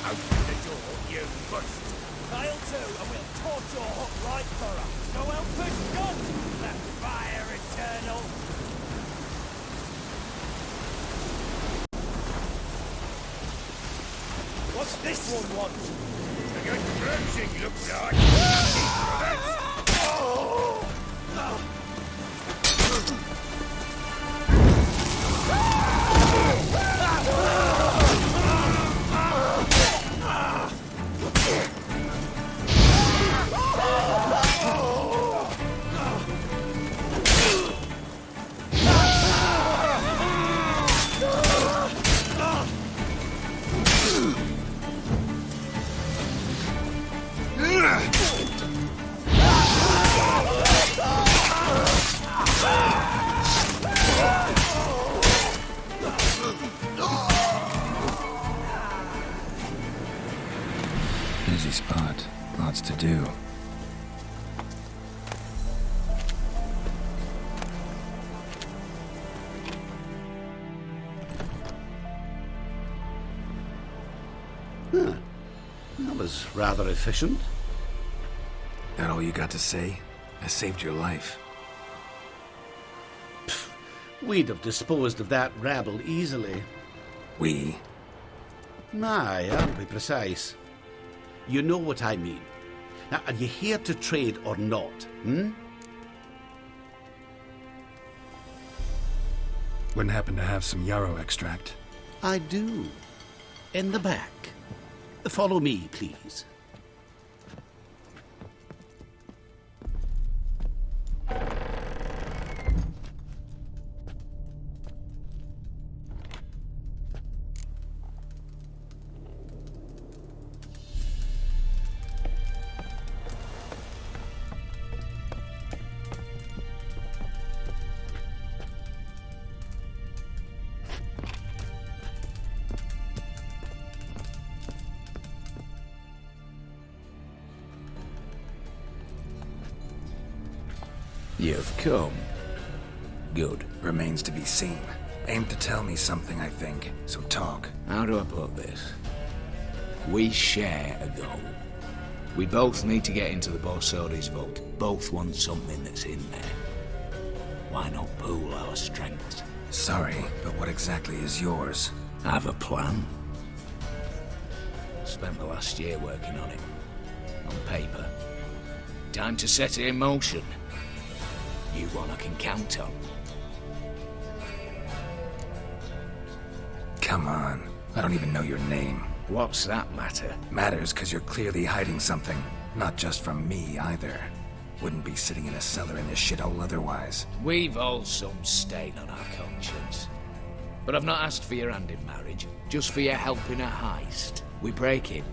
Open the door, you must. Fail to, and we'll torch your hook right thorough. So help us God! The fire eternal. What's this one want? A good bruising looks like. Busy spot. Lots to do. That was rather efficient. That all you got to say? I saved your life. We'd have disposed of that rabble easily. We? Aye, I'll be precise. You know what I mean. Now, are you here to trade or not, Wouldn't happen to have some yarrow extract. I do. In the back. Follow me, please. You've come. Good. Remains to be seen. Aim to tell me something, I think. So talk. How do I put this? We share a goal. We both need to get into the Borsodi's vault. Both want something that's in there. Why not pool our strengths? Sorry, but what exactly is yours? I have a plan. Spent the last year working on it. On paper. Time to set it in motion. You one I can count on. Come on. I don't even know your name. What's that matter? Matters because you're clearly hiding something. Not just from me, either. Wouldn't be sitting in a cellar in this shithole otherwise. We've all some stain on our conscience. But I've not asked for your hand in marriage, just for your help in a heist. We break in,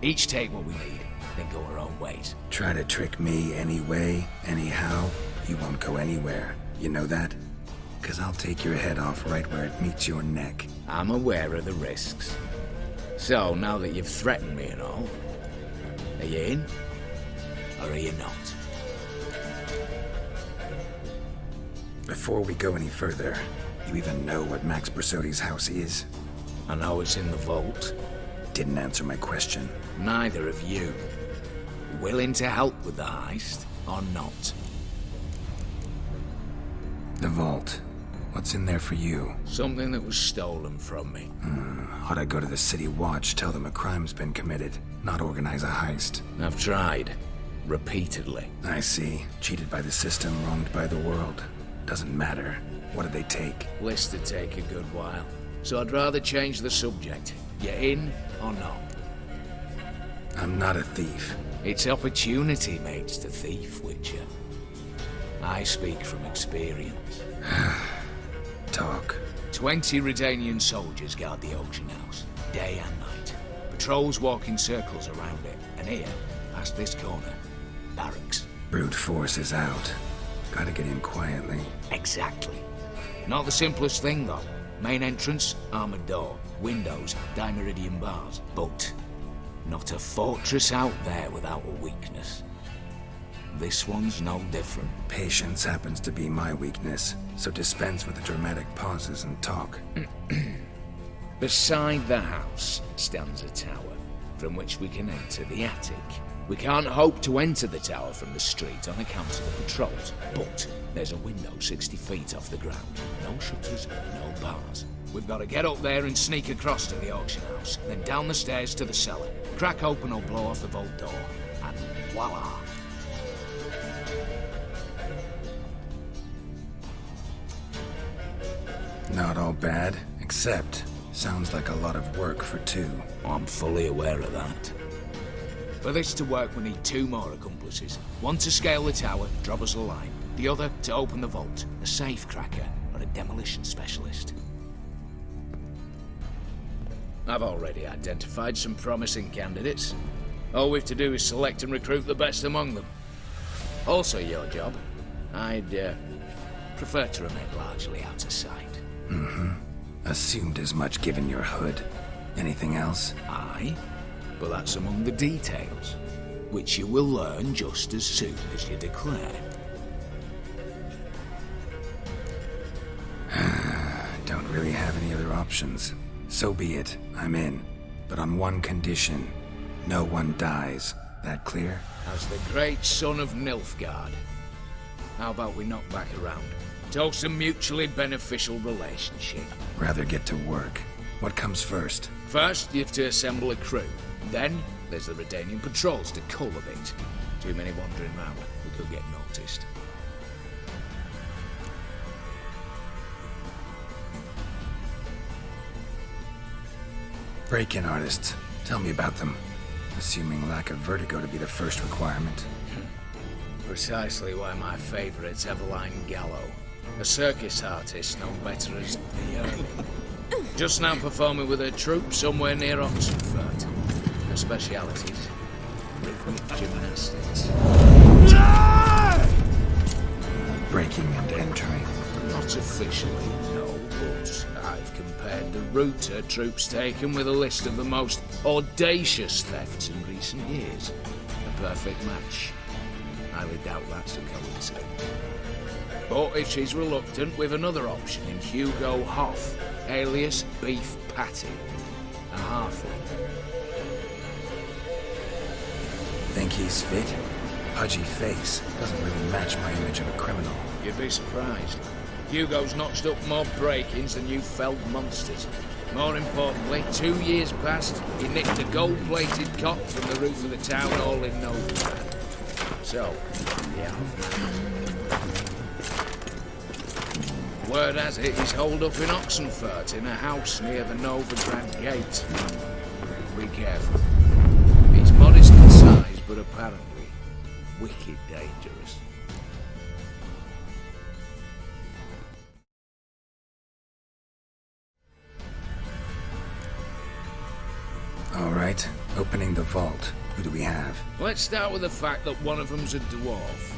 each take what we need, then go our own ways. Try to trick me anyway, anyhow, you won't go anywhere. You know that? Because I'll take your head off right where it meets your neck. I'm aware of the risks. So, now that you've threatened me and all, are you in? Or are you not? Before we go any further, you even know what Max Borsodi's house is? I know it's in the vault. Didn't answer my question. Neither of you. Willing to help with the heist, or not? The vault. What's in there for you? Something that was stolen from me. Ought I go to the city watch, tell them a crime's been committed, not organize a heist? I've tried. Repeatedly. I see. Cheated by the system, wronged by the world. Doesn't matter. What did they take? List would take a good while. So I'd rather change the subject. You in or not? I'm not a thief. It's opportunity makes the thief, Witcher. I speak from experience. Talk. 20 Redanian soldiers guard the auction house, day and night. Patrols walk in circles around it, and here, past this corner, barracks. Brute force is out. Gotta get in quietly. Exactly. Not the simplest thing, though. Main entrance, armored door. Windows, dimeridian bars. But not a fortress out there without a weakness. This one's no different. Patience happens to be my weakness, so dispense with the dramatic pauses and talk. Beside the house stands a tower. from which we can enter the attic. We can't hope to enter the tower from the street on account of the patrols, but there's a window 60 feet off the ground. No shutters, no bars. We've got to get up there and sneak across to the auction house, then down the stairs to the cellar, crack open or blow off the vault door, and voila! Not all bad, except sounds like a lot of work for two. I'm fully aware of that. For this to work, we need 2 more accomplices. One to scale the tower, drop us a line. The other to open the vault, a safe cracker or a demolition specialist. I've already identified some promising candidates. All we've to do is select and recruit the best among them. Also your job. I'd prefer to remain largely out of sight. Assumed as much given your hood. Anything else? Aye, but that's among the details, which you will learn just as soon as you declare. Don't really have any other options. So be it, I'm in. But on one condition. No one dies. That clear? As the great son of Nilfgaard. How about we knock back around? Toast a mutually beneficial relationship. Rather get to work. What comes first? First, you have to assemble a crew. Then, there's the Redanian patrols to cull a bit. Too many wandering round. We could get noticed. Break-in artists. Tell me about them. Assuming lack of vertigo to be the first requirement. Precisely why my favourite's Eveline Gallo. A circus artist known better as the Earl. Just now performing with her troupe somewhere near Oxenford. Her specialities: rhythmic gymnastics. Breaking and entering. Not officially, no, but I've compared the route her troupe's taken with a list of the most audacious thefts in recent years. A perfect match. Highly doubt that's a coincidence. But if she's reluctant, we've another option in Hugo Hoff, alias Beef Patty, a halfling. Think he's fit? Pudgy face. Doesn't really match my image of a criminal. You'd be surprised. Hugo's notched up more break-ins than you felled monsters. More importantly, 2 years past, he nicked a gold-plated cot from the roof of the town hall in Novigrad. So, yeah. Word has it he's holed up in Oxenfurt in a house near the Novigrad gate. Be careful. He's modest in size, but apparently wicked dangerous. All right, opening the vault. Who do we have? Let's start with the fact that one of them's a dwarf.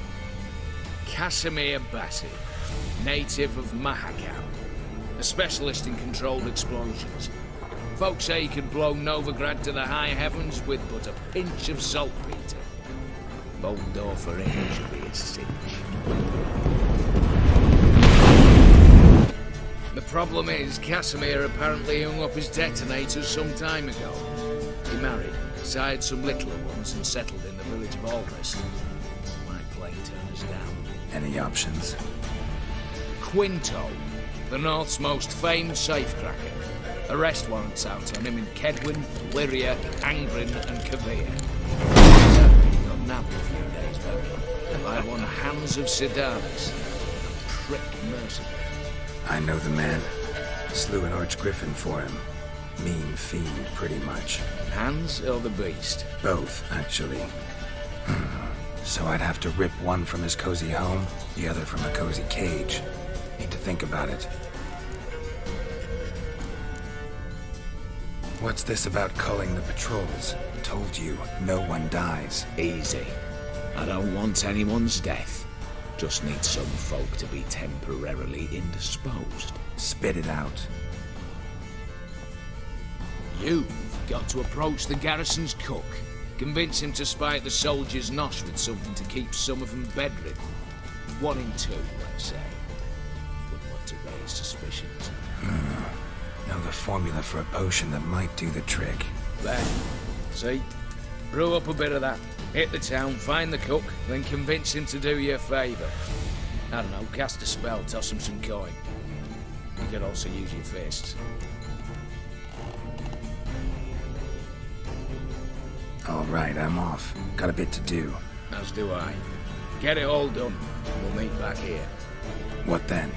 Casimir Bassi, native of Mahakam, a specialist in controlled explosions. Folks say he can blow Novigrad to the high heavens with but a pinch of saltpeter. Bold door for him should be a cinch. The problem is, Casimir apparently hung up his detonators some time ago. He married, sired some littler ones, and settled in the village of Almas. Might plain turn us down. Any options? Quinto, the North's most famed safecracker. Arrest warrants out on him in Kedwin, Lyria, Angrin, and Kavir. He got nabbed a few days back by one Hans of Sedaris, a prick mercenary. I know the man. Slew an archgriffin for him. Mean fiend, pretty much. Hans or the beast? Both, actually. So I'd have to rip one from his cozy home, the other from a cozy cage. Need to think about it. What's this about culling the patrols? Told you, no one dies. Easy. I don't want anyone's death. Just need some folk to be temporarily indisposed. Spit it out. You've got to approach the garrison's cook. Convince him to spike the soldiers' nosh with something to keep some of them bedridden. 1 in 2, let's say. Wouldn't want to raise suspicions. Know the formula for a potion that might do the trick. Then, See? Brew up a bit of that, hit the town, find the cook, then convince him to do you a favour. I don't know, cast a spell, toss him some coin. You could also use your fists. All right, I'm off. Got a bit to do. As do I. Get it all done. We'll meet back here. What then?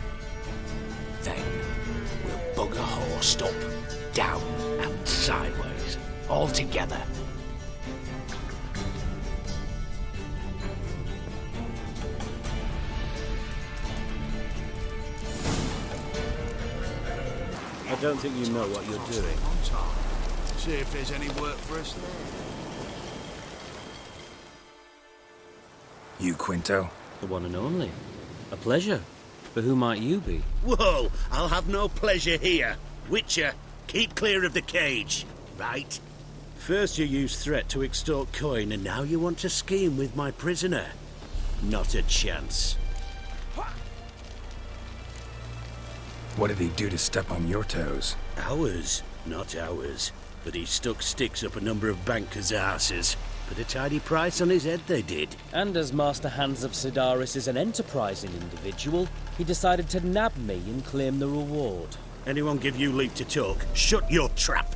Then we'll bugger horse up, down and sideways, all together. I don't think you know what you're doing. See if there's any work for us there. You, Quinto? The one and only. A pleasure. But who might you be? Whoa! I'll have no pleasure here. Witcher, keep clear of the cage. Right? First you used threat to extort coin, and now you want to scheme with my prisoner. Not a chance. What did he do to step on your toes? Ours, not ours. But he stuck sticks up a number of bankers' asses. Put a tidy price on his head, they did. And as Master Hans of Sidaris is an enterprising individual, he decided to nab me and claim the reward. Anyone give you leave to talk? Shut your trap!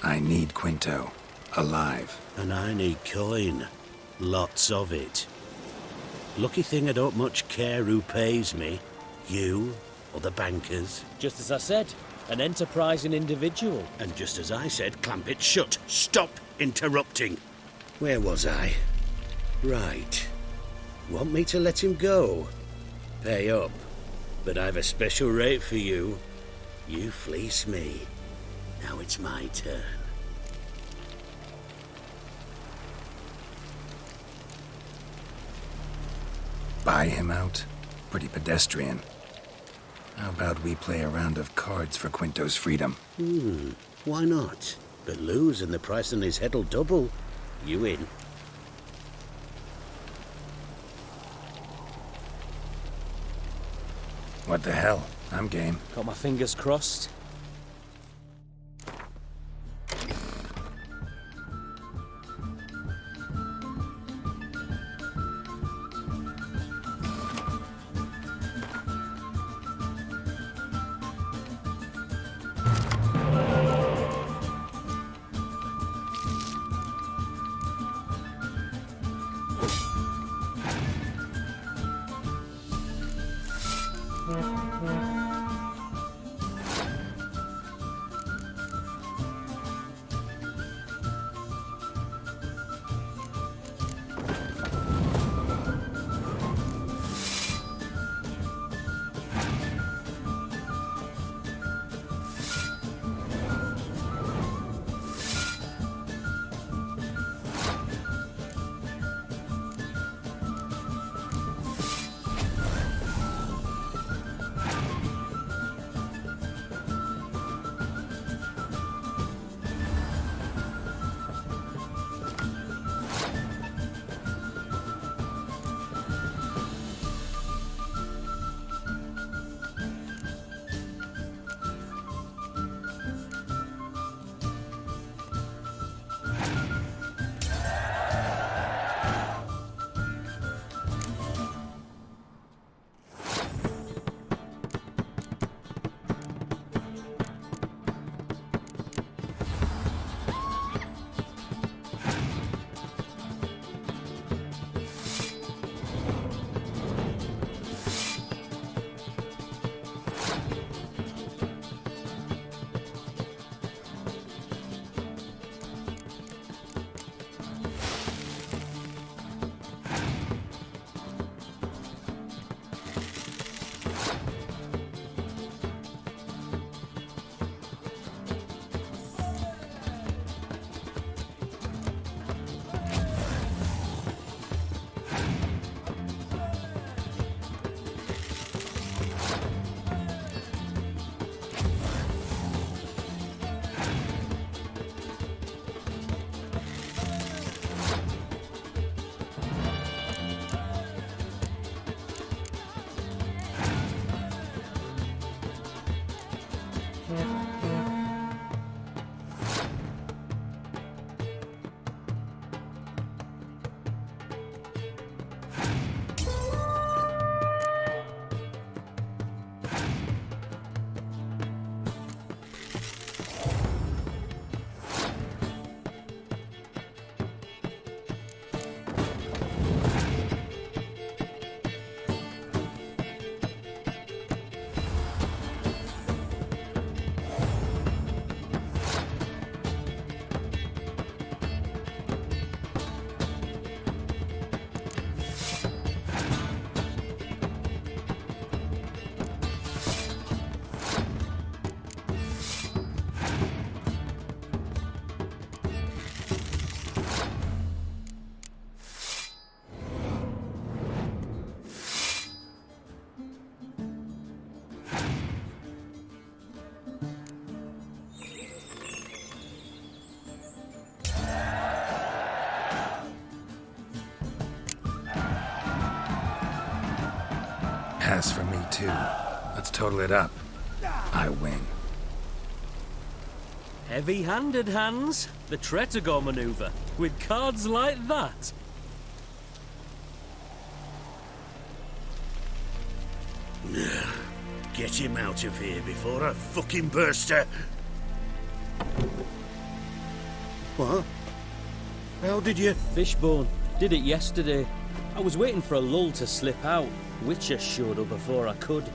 I need Quinto. Alive. And I need coin. Lots of it. Lucky thing I don't much care who pays me. You or the bankers. Just as I said, an enterprising individual. And just as I said, clamp it shut. Stop interrupting. Where was I? Right. Want me to let him go? Pay up. But I've a special rate for you. You fleece me. Now it's my turn. Buy him out? Pretty pedestrian. How about we play a round of cards for Quinto's freedom? Why not? But lose and the price on his head'll double. You in? What the hell? I'm game. Got my fingers crossed. 2. Let's total it up. I win. Heavy-handed, Hans. The Tretogor maneuver. With cards like that. Get him out of here before I fucking burst her. What? How did you... Fishbone. Did it yesterday. I was waiting for a lull to slip out. Witcher showed up before I could.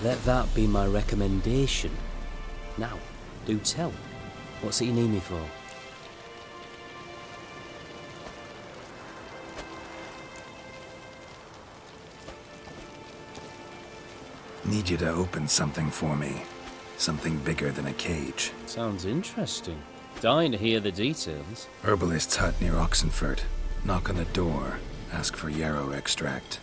Let that be my recommendation. Now, do tell. What's it you need me for? Need you to open something for me. Something bigger than a cage. Sounds interesting. Dying to hear the details. Herbalist's hut near Oxenfurt. Knock on the door. Ask for yarrow extract.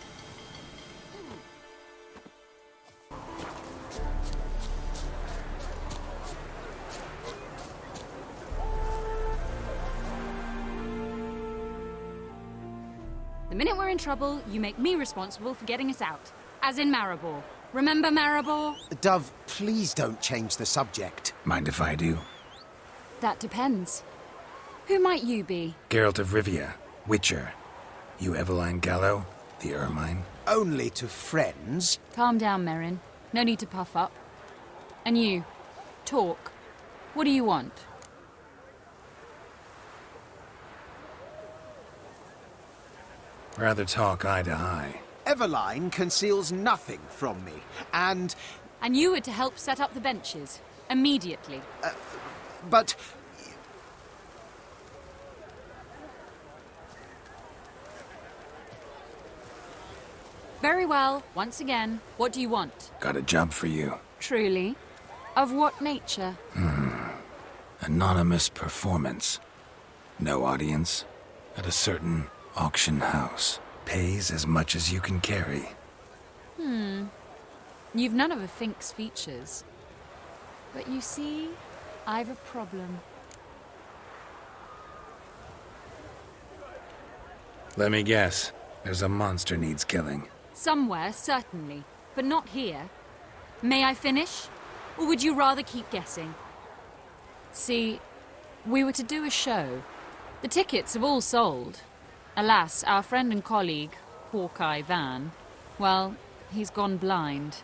The minute we're in trouble, you make me responsible for getting us out. As in Maribor. Remember Maribor? Dove, please don't change the subject. Mind if I do? That depends. Who might you be? Geralt of Rivia. Witcher. You Eveline Gallo? The Ermine? Only to friends. Calm down, Merrin. No need to puff up. And you, talk. What do you want? Rather talk eye to eye. Eveline conceals nothing from me, and... And you were to help set up the benches. Immediately. But... Very well. Once again, what do you want? Got a job for you. Truly? Of what nature? Anonymous performance. No audience. At a certain auction house. Pays as much as you can carry. You've none of a Fink's features. But you see, I've a problem. Let me guess. There's a monster needs killing. Somewhere, certainly. But not here. May I finish? Or would you rather keep guessing? See, we were to do a show. The tickets have all sold. Alas, our friend and colleague, Hawkeye Van, well, he's gone blind.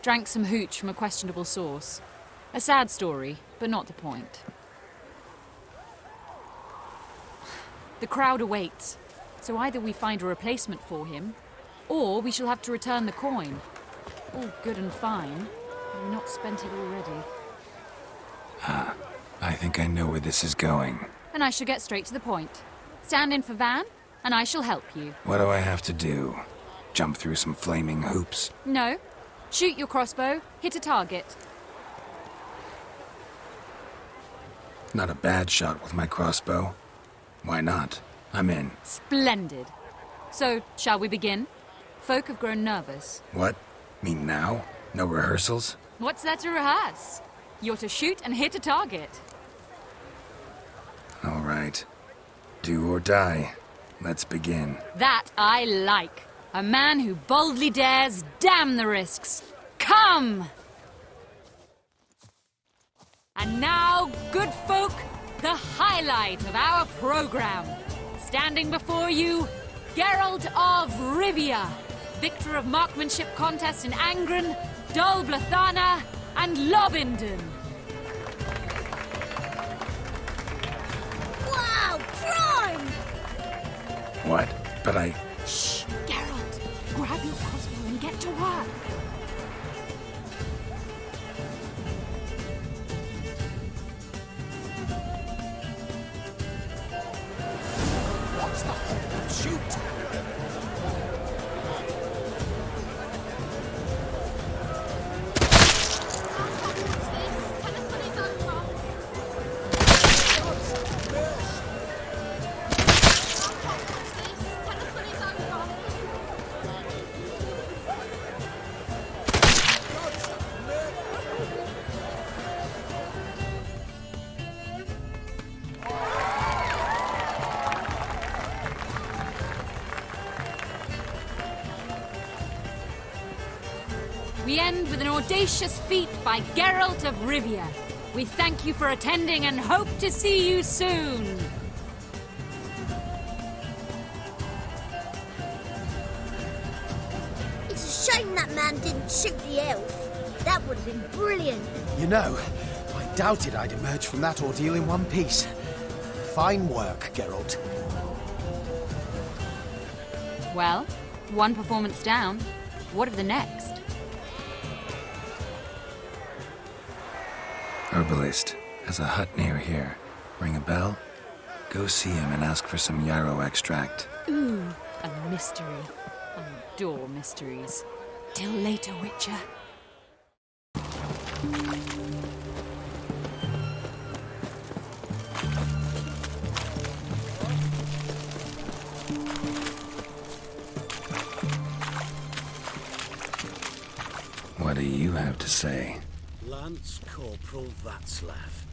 Drank some hooch from a questionable source. A sad story, but not the point. The crowd awaits, so either we find a replacement for him, or we shall have to return the coin. All good and fine, but we've not spent it already. I think I know where this is going. And I shall get straight to the point. Stand in for Van, and I shall help you. What do I have to do? Jump through some flaming hoops? No. Shoot your crossbow, hit a target. Not a bad shot with my crossbow. Why not? I'm in. Splendid. So, shall we begin? Folk have grown nervous. What? Mean now? No rehearsals? What's there to rehearse? You're to shoot and hit a target. All right. Do or die. Let's begin. That I like. A man who boldly dares, damn the risks. Come! And now, good folk, the highlight of our program. Standing before you, Geralt of Rivia, victor of marksmanship contests in Angren, Dol Blathana, and Lobindon. Wow, prime! What? But I... Shh, Geralt, grab your crossbow and get to work. What's the whole shoot? we end with an audacious feat by Geralt of Rivia. We thank you for attending and hope to see you soon. It's a shame that man didn't shoot the elf. That would have been brilliant. You know, I doubted I'd emerge from that ordeal in one piece. Fine work, Geralt. Well, one performance down. What of the next? Herbalist has a hut near here. Ring a bell? Go see him and ask for some yarrow extract. Ooh, a mystery. I adore mysteries. Till later, Witcher. What do you have to say? Lance Corporal Václav.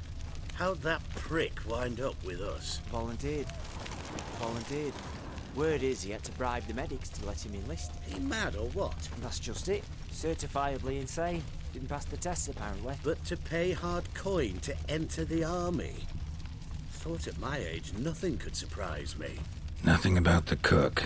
How'd that prick wind up with us? Volunteered. Word is he had to bribe the medics to let him enlist. He mad or what? That's just it. Certifiably insane. Didn't pass the tests, apparently. But to pay hard coin to enter the army? Thought at my age nothing could surprise me. Nothing about the cook.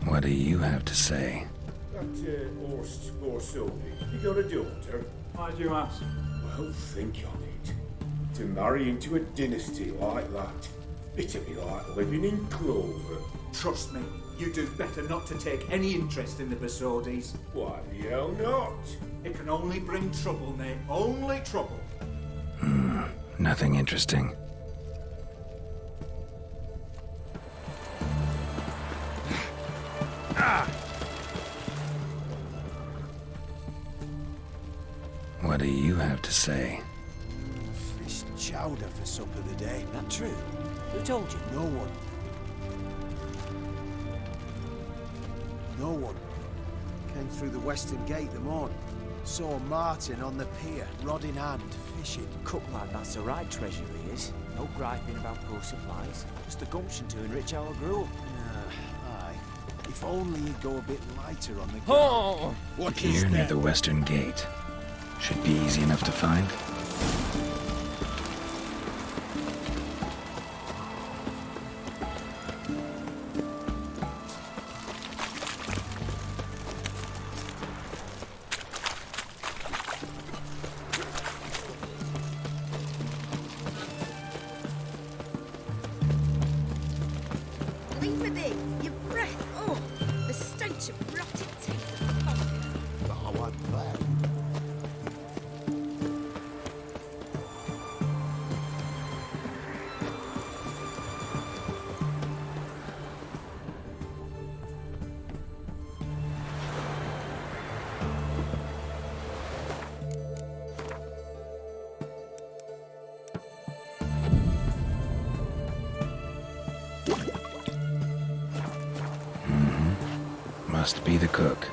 What do you have to say? That horse or Sylvie, you got a daughter? Why do you ask? Well, think on it. To marry into a dynasty like that, it'd be like living in clover. Trust me, you do better not to take any interest in the Besodis. Why the hell not? It can only bring trouble, Nate. Only trouble. Nothing interesting. What do you have to say? Fish chowder for supper today. That true? Who told you? No one. No one. Came through the western gate the morning. Saw Martin on the pier, rod in hand, fishing. Cook lad, that's the right treasure he is. No griping about poor supplies. Just the gumption to enrich our gruel. Aye. If only he'd go a bit lighter on the go. Oh! Here near the western gate. Should be easy enough to find. Leave with it. Your breath. Oh, the stench of rotted teeth. Oh, what bad. Must be the cook.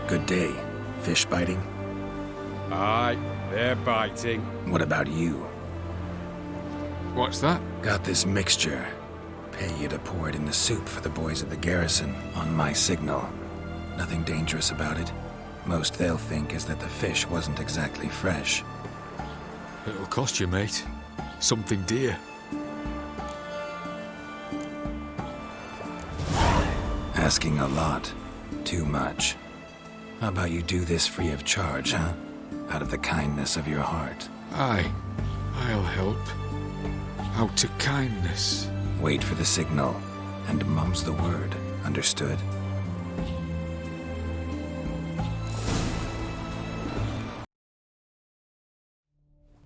Good day. Fish biting? Aye, they're biting. What about you? What's that? Got this mixture. Pay you to pour it in the soup for the boys at the garrison on my signal. Nothing dangerous about it. Most they'll think is that the fish wasn't exactly fresh. It'll cost you, mate. Something dear. Asking a lot. Too much. How about you do this free of charge, huh? Out of the kindness of your heart. Aye, I'll help. Out of kindness. Wait for the signal, and mum's the word. Understood?